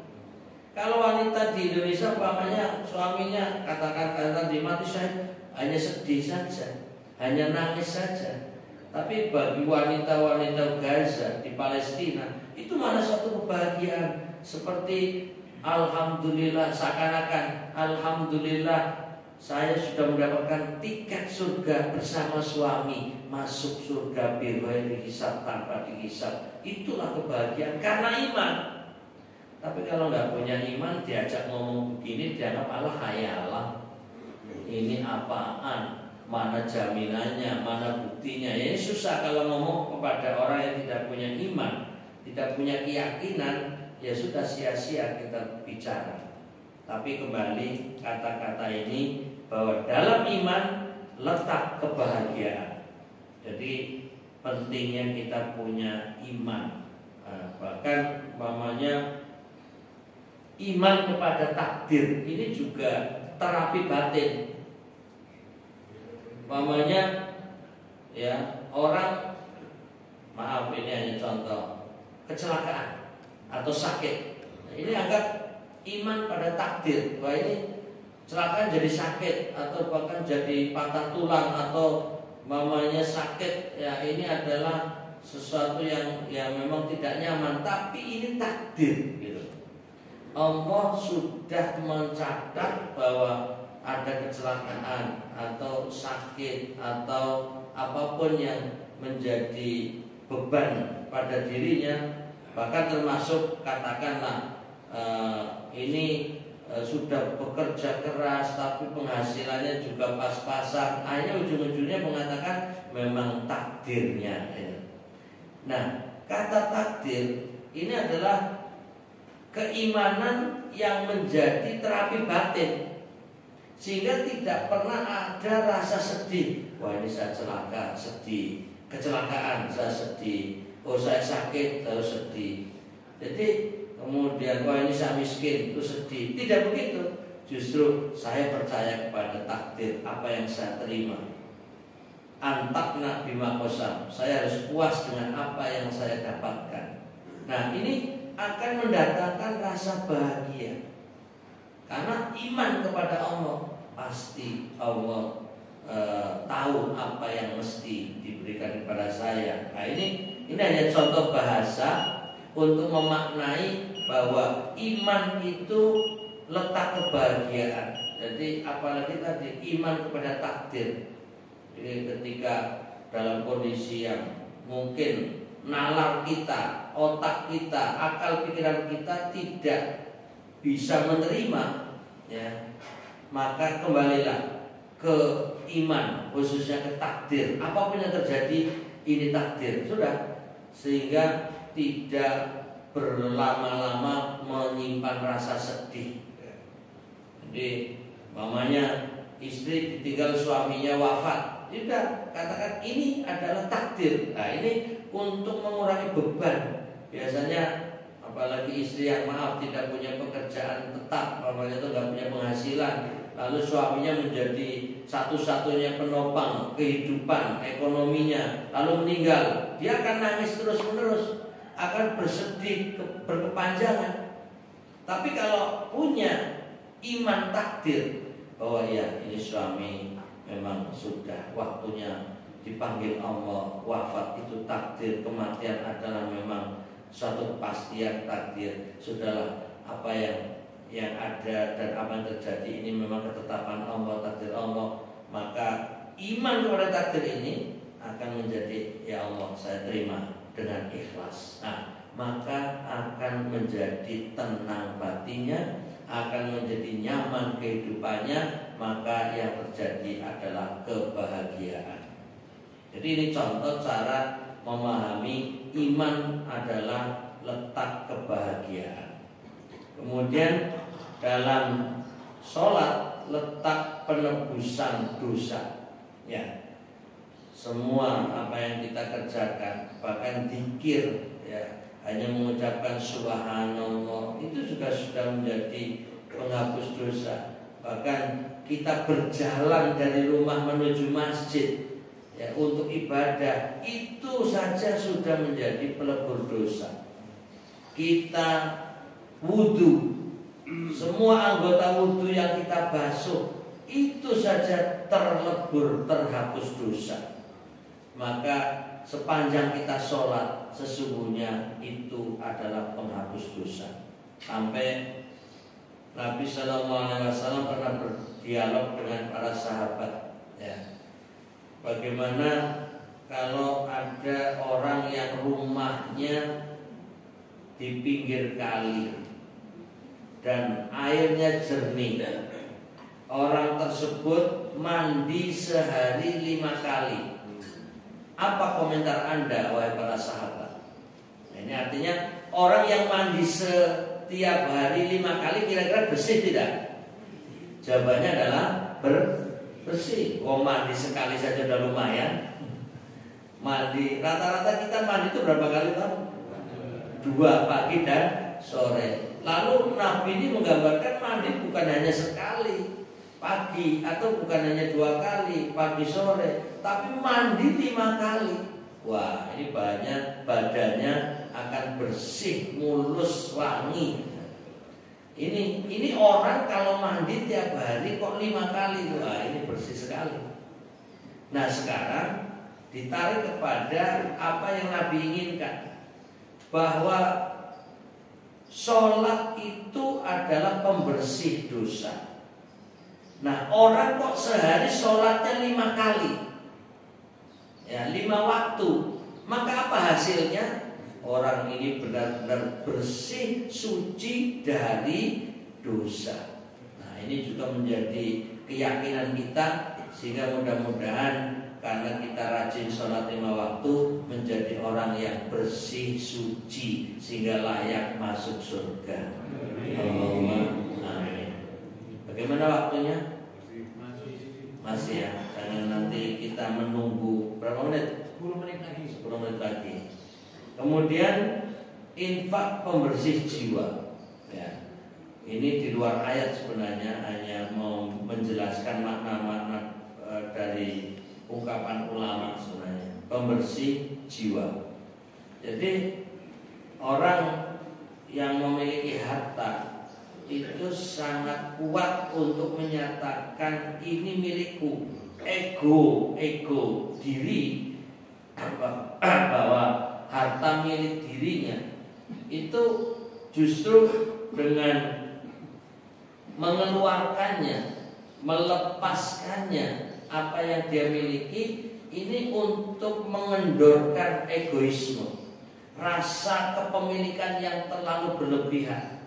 Kalau wanita di Indonesia umpamanya suaminya katakan tadi mati syahid, hanya sedih saja, hanya nangis saja. Tapi bagi wanita-wanita Gaza di Palestina itu mana suatu kebahagiaan, seperti alhamdulillah, seakan-akan alhamdulillah saya sudah mendapatkan tiket surga bersama suami, masuk surga bi ghairi hisab, tanpa dihisab. Itulah kebahagiaan karena iman. Tapi kalau nggak punya iman, diajak ngomong begini dianggap ala hayalah. Ini apaan? Mana jaminannya? Mana buktinya? Ya susah kalau ngomong kepada orang yang tidak punya iman, tidak punya keyakinan. Ya sudah, sia-sia kita bicara. Tapi kembali kata-kata ini bahwa dalam iman letak kebahagiaan. Jadi pentingnya kita punya iman. Bahkan umpamanya iman kepada takdir ini juga terapi batin. Umpamanya ya orang, maaf ini hanya contoh, kecelakaan atau sakit. Nah, ini anggap iman pada takdir. Wah, ini kecelakaan jadi sakit atau bahkan jadi patah tulang atau umpamanya sakit, ya ini adalah sesuatu yang memang tidak nyaman, tapi ini takdir gitu. Allah sudah mencatat bahwa ada kecelakaan atau sakit atau apapun yang menjadi beban pada dirinya, bahkan termasuk katakanlah ini sudah bekerja keras tapi penghasilannya juga pas-pasan, akhirnya ujung-ujungnya mengatakan memang takdirnya. Nah, kata takdir ini adalah keimanan yang menjadi terapi batin, sehingga tidak pernah ada rasa sedih. Wah, ini saya celaka, sedih. Kecelakaan, saya sedih. Oh, saya sakit, saya sedih. Jadi kemudian, wah ini saya miskin, itu sedih. Tidak begitu. Justru saya percaya kepada takdir, apa yang saya terima. Antakna bima qasam. Saya harus puas dengan apa yang saya dapatkan. Nah, ini akan mendatangkan rasa bahagia. Karena iman kepada Allah, pasti Allah tahu apa yang mesti diberikan kepada saya. Nah, ini hanya contoh bahasa untuk memaknai bahwa iman itu letak kebahagiaan. Jadi apalagi tadi iman kepada takdir. Jadi ketika dalam kondisi yang mungkin nalar kita, otak kita, akal pikiran kita tidak bisa menerima, ya, maka kembalilah ke iman, khususnya ke takdir. Apapun yang terjadi, ini takdir, sudah. Sehingga tidak berlama-lama menyimpan rasa sedih. Jadi mamanya istri ditinggal suaminya wafat, sudah katakan ini adalah takdir. Nah, ini untuk mengurangi beban. Biasanya apalagi istri yang maaf tidak punya pekerjaan tetap, namanya itu nggak punya penghasilan, lalu suaminya menjadi satu-satunya penopang kehidupan ekonominya, lalu meninggal, dia akan nangis terus-menerus, akan bersedih berkepanjangan. Tapi kalau punya iman takdir bahwa ya ini suami memang sudah waktunya dipanggil Allah, wafat itu takdir, kematian adalah memang suatu kepastian takdir, sudahlah apa yang ada dan apa yang terjadi ini memang ketetapan Allah, takdir Allah, maka iman kepada takdir ini akan menjadi ya Allah saya terima dengan ikhlas. Nah, maka akan menjadi tenang batinnya, akan menjadi nyaman kehidupannya, maka yang terjadi adalah kebahagiaan. Jadi ini contoh cara memahami iman adalah letak kebahagiaan. Kemudian dalam sholat letak penebusan dosa. Ya, semua apa yang kita kerjakan, bahkan zikir, ya, hanya mengucapkan subhanallah itu juga sudah menjadi penghapus dosa. Bahkan kita berjalan dari rumah menuju masjid, ya, untuk ibadah itu saja sudah menjadi pelebur dosa. Kita wudhu, semua anggota wudhu yang kita basuh itu saja terlebur, terhapus dosa. Maka sepanjang kita sholat sesungguhnya itu adalah penghapus dosa. Sampai Nabi SAW pernah berdialog dengan para sahabat, ya, bagaimana kalau ada orang yang rumahnya di pinggir kali dan airnya jernih, orang tersebut mandi sehari 5 kali. Apa komentar Anda wahai para sahabat? Nah, ini artinya orang yang mandi setiap hari 5 kali kira-kira bersih tidak? Jawabannya adalah bersih. Oh, mandi sekali saja udah lumayan. Mandi rata-rata kita mandi itu berapa kali, Pak? 2, pagi dan sore. Lalu Nabi ini menggambarkan mandi bukan hanya sekali pagi, atau bukan hanya 2 kali pagi sore, tapi mandi 5 kali. Wah, ini banyak, badannya akan bersih, mulus, wangi. Ini orang kalau mandi tiap hari kok 5 kali, wah ini bersih sekali. Nah sekarang ditarik kepada apa yang Nabi inginkan, bahwa sholat itu adalah pembersih dosa. Nah orang kok sehari sholatnya 5 kali, ya 5 waktu, maka apa hasilnya? Orang ini benar-benar bersih, suci dari dosa. Nah ini juga menjadi keyakinan kita, sehingga mudah-mudahan karena kita rajin sholat 5 waktu, menjadi orang yang bersih, suci, sehingga layak masuk surga. Allahumma amin. Bagaimana waktunya? Masih ya, jangan nanti kita menunggu berapa menit? 10 menit lagi. 10 menit lagi. Kemudian infak pembersih jiwa. Ya, ini di luar ayat sebenarnya, hanya mau menjelaskan makna-makna dari ungkapan ulama sebenarnya. Pembersih jiwa. Jadi orang yang memiliki harta itu sangat kuat untuk menyatakan ini milikku. Ego diri, bahwa harta milik dirinya itu justru dengan mengeluarkannya, melepaskannya apa yang dia miliki, ini untuk mengendorkan egoisme, rasa kepemilikan yang terlalu berlebihan,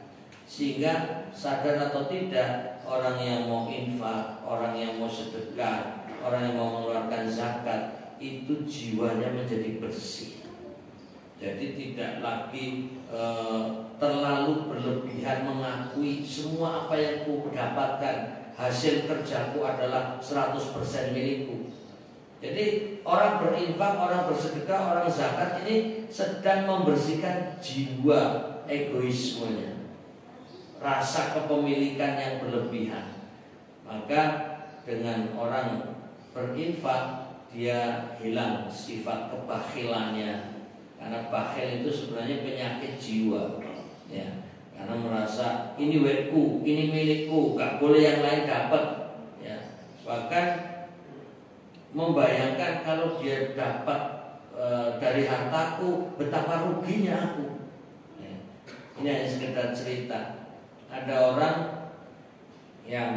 sehingga sadar atau tidak orang yang mau infak, orang yang mau sedekah, orang yang mau mengeluarkan zakat, itu jiwanya menjadi bersih. Jadi tidak lagi terlalu berlebihan mengakui semua apa yang ku dapatkan, hasil kerjaku adalah 100% milikku. Jadi orang berinfak, orang bersedekah, orang zakat ini sedang membersihkan jiwa egoismenya, rasa kepemilikan yang berlebihan. Maka dengan orang berinfak dia hilang sifat kebakhilannya, karena bakhil itu sebenarnya penyakit jiwa, ya. Karena merasa ini wekku, ini milikku, gak boleh yang lain dapat, ya. Bahkan membayangkan kalau dia dapat dari hartaku, betapa ruginya aku. Ya. Ini hanya sekedar cerita. Ada orang yang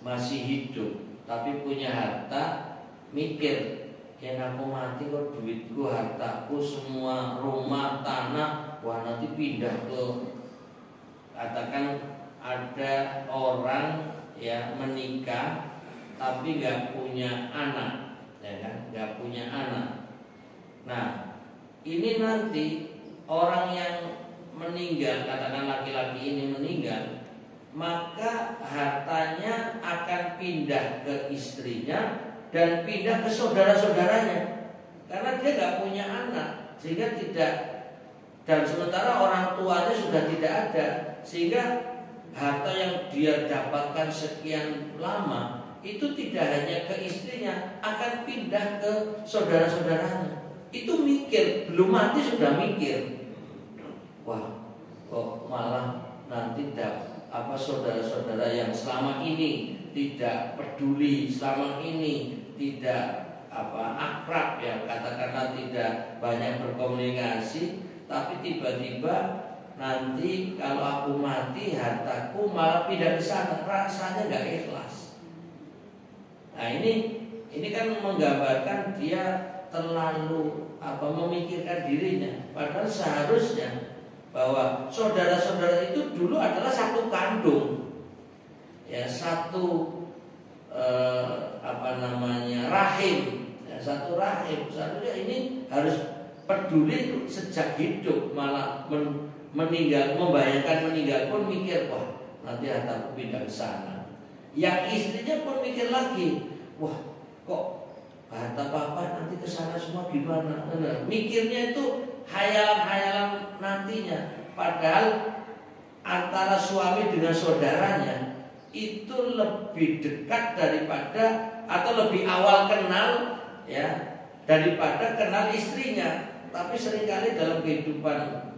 masih hidup tapi punya harta, mikir, ya aku mati kok duitku, hartaku, semua rumah, tanah, wah nanti pindah ke, katakan ada orang ya menikah tapi nggak punya anak, ya kan, nggak punya anak. Nah ini nanti orang yang meninggal, katakan laki-laki ini meninggal, maka hartanya akan pindah ke istrinya dan pindah ke saudara-saudaranya, karena dia nggak punya anak, sehingga tidak, dan sementara orang tuanya sudah tidak ada, sehingga harta yang dia dapatkan sekian lama itu tidak hanya ke istrinya, akan pindah ke saudara-saudaranya. Itu mikir, belum mati sudah mikir, wah kok malah nanti saudara-saudara yang selama ini tidak peduli, selama ini tidak akrab, ya katakanlah tidak banyak berkomunikasi, tapi tiba-tiba nanti kalau aku mati hartaku malah pindah ke sana, rasanya nggak ikhlas. Nah ini kan menggambarkan dia terlalu memikirkan dirinya, padahal seharusnya bahwa saudara-saudara itu dulu adalah satu kandung, ya satu rahim, ya, satu rahim. Seharusnya ini harus peduli sejak hidup, malah membayangkan meninggal pun mikir, wah nanti hartaku pindah ke sana. Yang istrinya pun mikir lagi, wah kok harta papa nanti ke sana semua gimana? Mikirnya itu hayalan-hayalan nantinya. Padahal antara suami dengan saudaranya itu lebih dekat daripada, atau lebih awal kenal, ya, daripada kenal istrinya. Tapi seringkali dalam kehidupan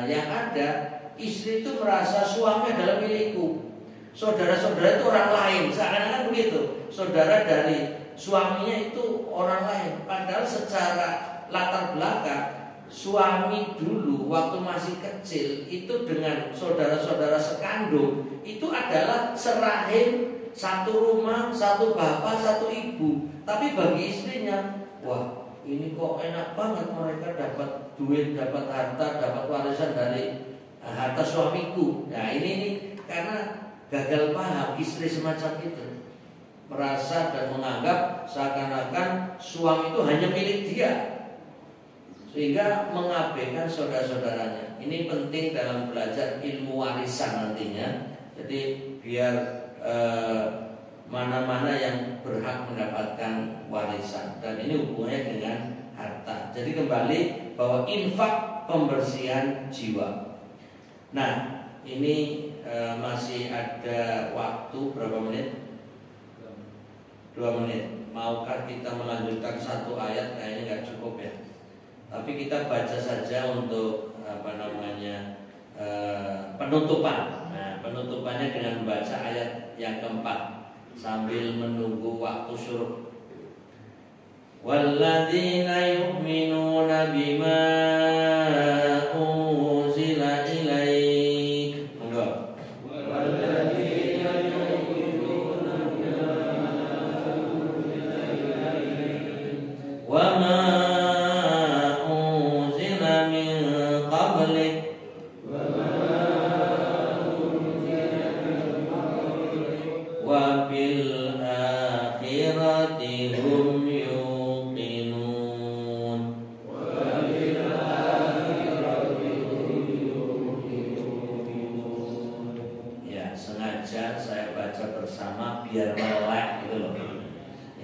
yang ada, istri itu merasa suami adalah milikku, saudara-saudara itu orang lain, seakan-akan begitu. Saudara dari suaminya itu orang lain, padahal secara latar belakang suami dulu waktu masih kecil itu dengan saudara-saudara sekandung itu adalah serahim, satu rumah, satu bapak, satu ibu. Tapi bagi istrinya, wah ini kok enak banget, mereka dapat duit, dapat harta, dapat warisan dari harta suamiku. Nah ini karena gagal paham istri semacam itu, merasa dan menganggap seakan-akan suami itu hanya milik dia, sehingga mengabaikan saudara-saudaranya. Ini penting dalam belajar ilmu warisan nantinya. Jadi biar mana-mana yang berhak mendapatkan warisan, dan ini hubungannya dengan harta. Jadi kembali bahwa infak pembersihan jiwa. Nah ini masih ada waktu berapa menit? 2 menit. Maukah kita melanjutkan satu ayat? Kayaknya nggak cukup ya. Tapi kita baca saja untuk penutupan. Nah, penutupannya dengan membaca ayat yang keempat sambil menunggu waktu syuruk. Walladzina yu'minuna bima unzila ilaik. Enggak. Walladzina yu'minuna bima unzila ilaik wa ma unzila min qablik wa bil akhirati hum yuqinun. Ya, sengaja saya baca bersama biar melek gitu loh.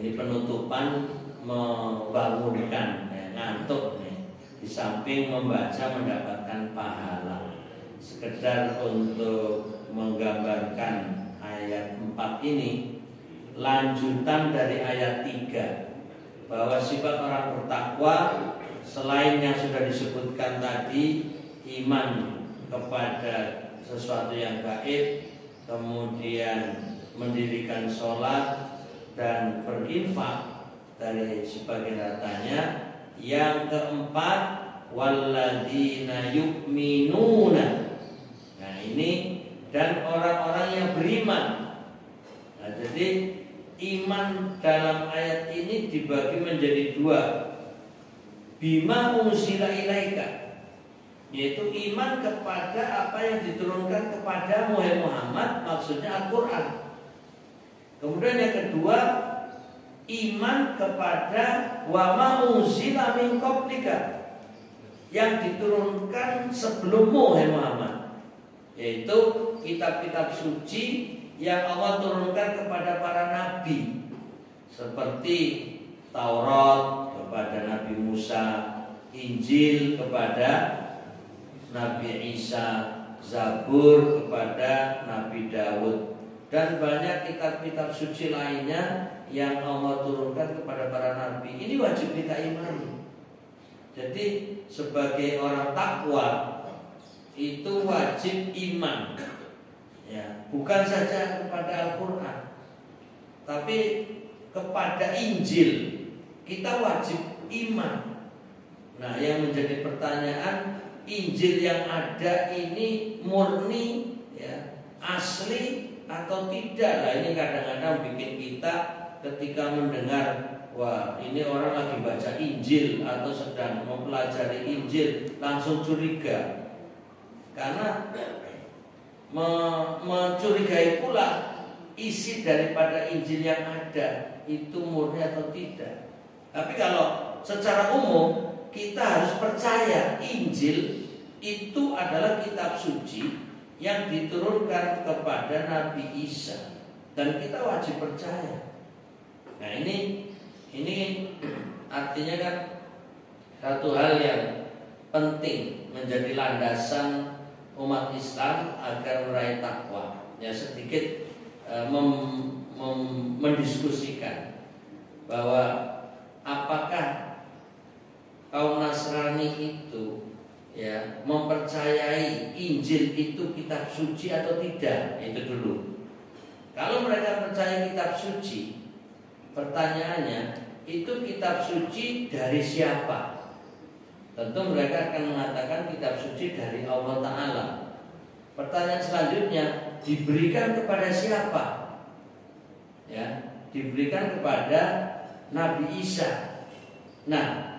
Ini penutupan membangunkan, ngantuk nih. Di samping membaca mendapatkan pahala. Sekedar untuk menggambarkan ayat 4 ini, lanjutan dari ayat 3, bahwa sifat orang bertakwa selain yang sudah disebutkan tadi, iman kepada sesuatu yang gaib, kemudian mendirikan sholat dan berinfak dari sebagian hartanya. Yang keempat, walladzina yu'minuna. Nah ini, dan orang-orang yang beriman. Nah jadi iman dalam ayat ini dibagi menjadi dua. Bima unzila ilaika, yaitu iman kepada apa yang diturunkan kepada Muhammad, maksudnya Al-Quran. Kemudian yang kedua, iman kepada wa ma unzila min qablika, yang diturunkan sebelummu Muhammad, yaitu kitab-kitab suci yang Allah turunkan kepada para nabi, seperti Taurat kepada Nabi Musa, Injil kepada Nabi Isa, Zabur kepada Nabi Daud, dan banyak kitab-kitab suci lainnya yang Allah turunkan kepada para nabi. Ini wajib kita imani. Jadi sebagai orang takwa itu wajib iman, ya, bukan saja kepada Al-Quran, tapi kepada Injil kita wajib iman. Nah, yang menjadi pertanyaan, Injil yang ada ini murni, ya, asli atau tidak? Lah ini kadang-kadang bikin kita ketika mendengar, wah ini orang lagi baca Injil atau sedang mempelajari Injil, langsung curiga. Karena mencurigai pula isi daripada Injil yang ada itu murni atau tidak. Tapi kalau secara umum kita harus percaya Injil itu adalah kitab suci yang diturunkan kepada Nabi Isa, dan kita wajib percaya. Nah ini artinya kan satu hal yang penting menjadi landasan umat Islam agar meraih takwa. Ya, sedikit mendiskusikan bahwa apakah kaum Nasrani itu, ya, mempercayai Injil itu kitab suci atau tidak. Itu dulu. Kalau mereka percaya kitab suci, pertanyaannya, itu kitab suci dari siapa? Tentu mereka akan mengatakan kitab suci dari Allah Ta'ala. Pertanyaan selanjutnya, diberikan kepada siapa? Ya, diberikan kepada Nabi Isa. Nah,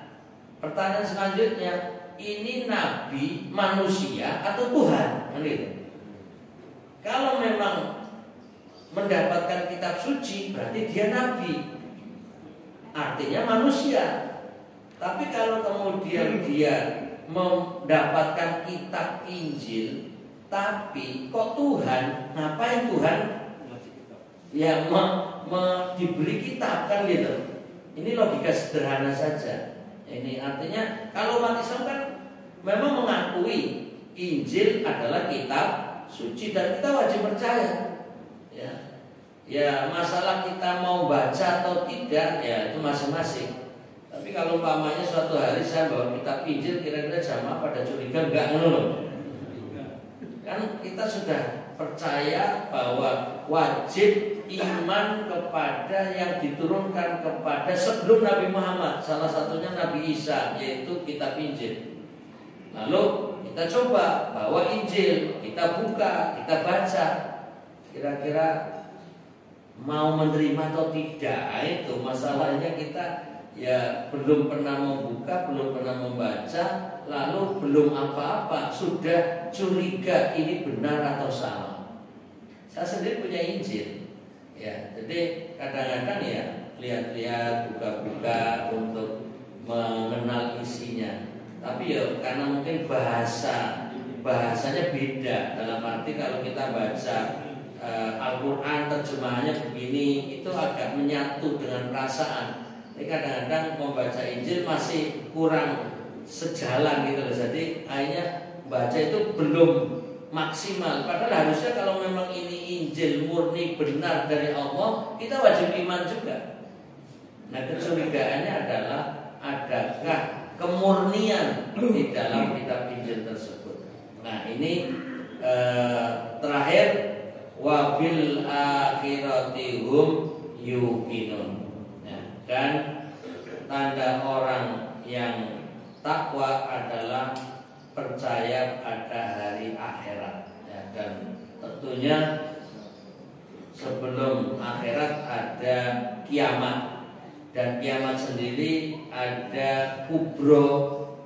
pertanyaan selanjutnya, ini nabi manusia atau Tuhan? Gitu. Kalau memang mendapatkan kitab suci, berarti dia nabi, artinya manusia. Tapi kalau kemudian dia mendapatkan kitab Injil, tapi kok Tuhan, ngapain Tuhan yang diberi kitab, kan gitu. Ini logika sederhana saja. Ini artinya kalau umat Islam kan memang mengakui Injil adalah kitab suci dan kita wajib percaya. Ya, masalah kita mau baca atau tidak, ya itu masing-masing. Tapi kalau umpamanya suatu hari saya bawa kitab Injil, kira-kira jamaah pada curiga enggak, ngono. Kan kita sudah percaya bahwa wajib iman kepada yang diturunkan kepada sebelum Nabi Muhammad, salah satunya Nabi Isa, yaitu kitab Injil. Lalu kita coba bawa Injil, kita buka, kita baca, kira-kira mau menerima atau tidak. Itu masalahnya, kita ya belum pernah membuka, belum pernah membaca, lalu belum apa-apa sudah curiga ini benar atau salah. Saya sendiri punya Injil, ya, jadi kadang-kadang ya lihat-lihat, buka-buka untuk mengenal isinya. Tapi ya karena mungkin bahasanya beda. Dalam arti kalau kita baca Al-Quran terjemahannya begini, itu agak menyatu dengan perasaan. Jadi kadang-kadang membaca Injil masih kurang sejalan gitu loh. Jadi akhirnya baca itu belum maksimal. Padahal harusnya kalau memang ini Injil murni benar dari Allah, kita wajib iman juga. Nah, kecurigaannya adalah adakah kemurnian di dalam kitab Injil tersebut. Nah, ini terakhir wabil akhirati hum yuqinun. Ya, dan tanda orang yang takwa adalah percaya pada hari akhirat. Ya, dan tentunya sebelum akhirat ada kiamat. Dan kiamat sendiri ada kubro,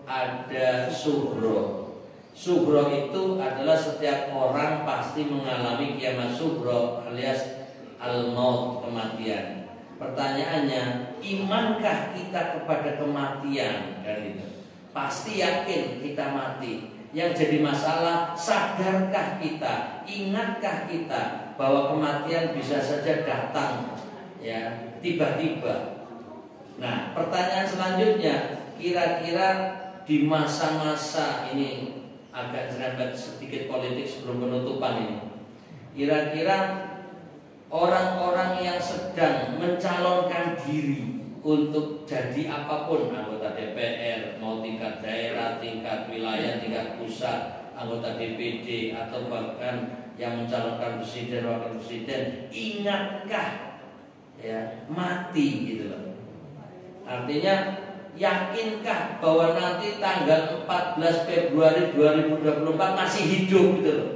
ada sughro. Sughro itu adalah setiap orang pasti mengalami kiamat sughro alias al-maut, kematian. Pertanyaannya, imankah kita kepada kematian? Dan itu pasti yakin kita mati. Yang jadi masalah, sadarkah kita, ingatkah kita bahwa kematian bisa saja datang, ya, tiba-tiba. Nah, pertanyaan selanjutnya, kira-kira di masa-masa ini agak serempet sedikit politik sebelum penutupan ini. Kira-kira orang-orang yang sedang mencalonkan diri untuk jadi apapun, anggota DPR, mau tingkat daerah, tingkat wilayah, tingkat pusat, anggota DPD, atau bahkan yang mencalonkan presiden, wakil presiden, ingatkah ya mati gitu loh. Artinya, yakinkah bahwa nanti tanggal 14 Februari 2024 masih hidup gitu loh.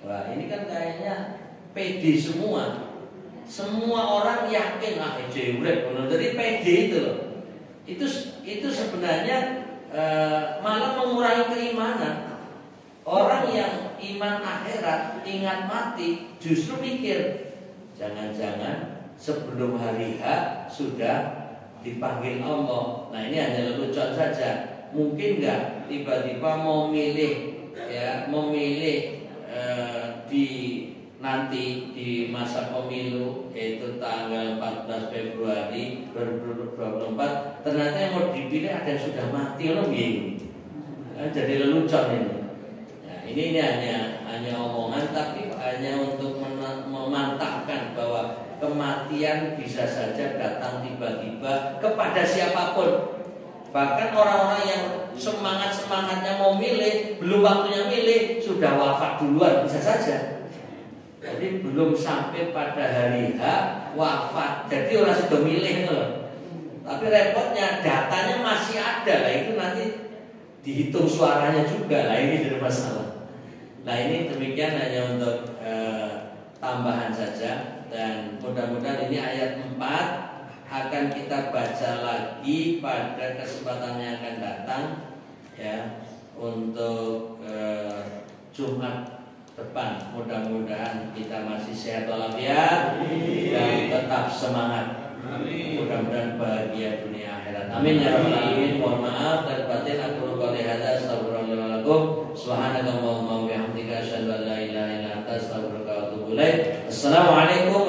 Wah, ini kan kayaknya PD semua. Semua orang yakin jewret, dari PD itu loh. Itu sebenarnya malah mengurangi keimanan. Orang yang iman akhirat, ingat mati, justru mikir jangan-jangan sebelum hari H sudah dipanggil Allah. Nah, ini hanya lelucon saja. Mungkin nggak tiba-tiba mau milih di nanti di masa pemilu, yaitu tanggal 14 Februari 2024, ternyata yang mau dipilih ada yang sudah mati loh gini. Jadi lelucon ini. Nah, ini hanya omongan, tapi hanya untuk memantapkan bahwa kematian bisa saja datang tiba-tiba kepada siapapun. Bahkan orang-orang yang semangatnya mau milih, belum waktunya milih, sudah wafat duluan, bisa saja. Jadi belum sampai pada hari H wafat. Jadi orang sudah milih loh. Tapi repotnya datanya masih ada lah, itu nanti dihitung suaranya juga lah, ini jadi masalah. Nah, ini demikian hanya untuk tambahan saja. Dan mudah-mudahan ini ayat 4 akan kita baca lagi pada kesempatan yang akan datang, ya, untuk Jumat depan. Mudah-mudahan kita masih sehat walafiat dan tetap semangat. Mudah-mudahan bahagia dunia akhirat. Amin ya rabbal alamin. Mohon maaf dan batin, aku qouli hadza astaghfirullah lakum. Subhanakallahumma wa bihamdika asyhadu an la ilaha illa anta astaghfiruka wa atubu ilaik. Assalamualaikum